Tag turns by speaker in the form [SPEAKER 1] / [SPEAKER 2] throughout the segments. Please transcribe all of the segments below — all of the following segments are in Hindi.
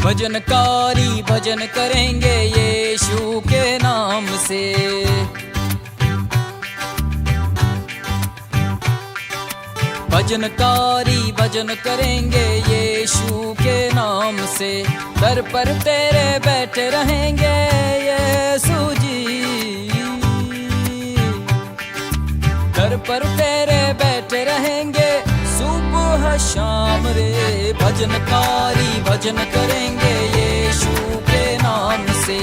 [SPEAKER 1] भजनकारी भजन करेंगे यीशु के नाम से। भजनकारी भजन करेंगे यीशु के नाम से। दर पर तेरे बैठे रहेंगे यीशु जी, दर पर तेरे बैठे रहेंगे सुबह शाम रे। भजनकारी भजन करेंगे यीशु के नाम से।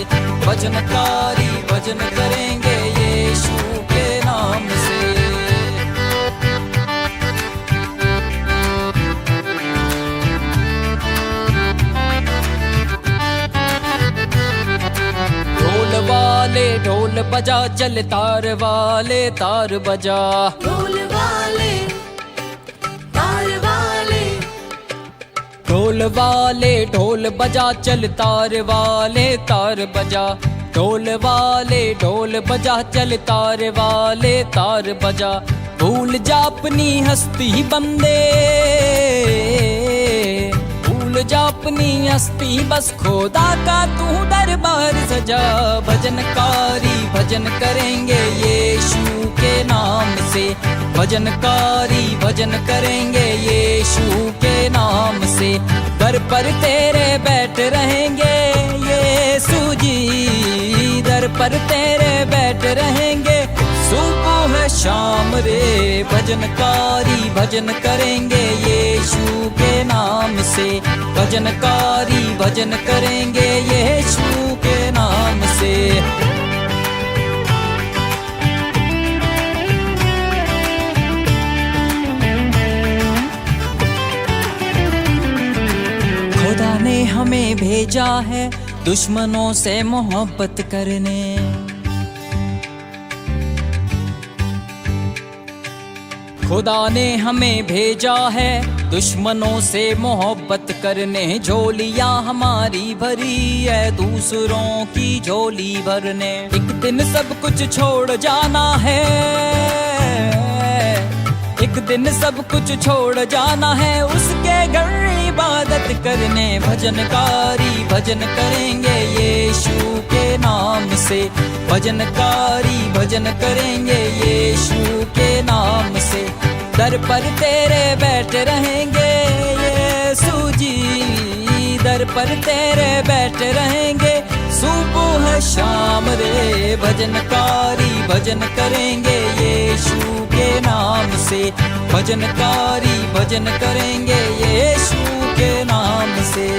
[SPEAKER 1] भजनकारी भजन करेंगे यीशु के नाम से। ढोल वाले ढोल बजा, चल तार वाले तार बजा।
[SPEAKER 2] ढोल वाले तार वाले,
[SPEAKER 1] ढोल वाले ढोल बजा, चल तार वाले तार बजा। ढोल वाले ढोल बजा, चल तार वाले तार बजा। भूल जा अपनी हस्ती बंदे, भूल जा अपनी हस्ती, बस खोदा का तू दरबार सजा। भजनकारी भजन करेंगे यीशु के नाम से। भजनकारी भजन करेंगे यीशु के नाम से। दर पर तेरे बैठ रहेंगे यीशु जी, दर पर तेरे बैठ रहेंगे सुबह शाम रे। भजनकारी भजन करेंगे यीशु के नाम से। भजनकारी भजन करेंगे यीशु के नाम से। खुदा ने हमें भेजा है दुश्मनों से मोहब्बत करने। खुदा ने हमें भेजा है दुश्मनों से मोहब्बत करने। झोलियां हमारी भरी है दूसरों की झोली भरने। एक दिन सब कुछ छोड़ जाना है, एक दिन सब कुछ छोड़ जाना है उसके घर इबादत करने। भजनकारी भजन करेंगे यीशु के नाम से। भजनकारी भजन करेंगे यीशु के नाम से। दर पर तेरे बैठ रहेंगे यीशु जी, दर पर तेरे बैठ रहेंगे सुबह शाम रे। भजनकारी भजन करेंगे यीशु के नाम से। भजनकारी भजन करेंगे यीशु के नाम से।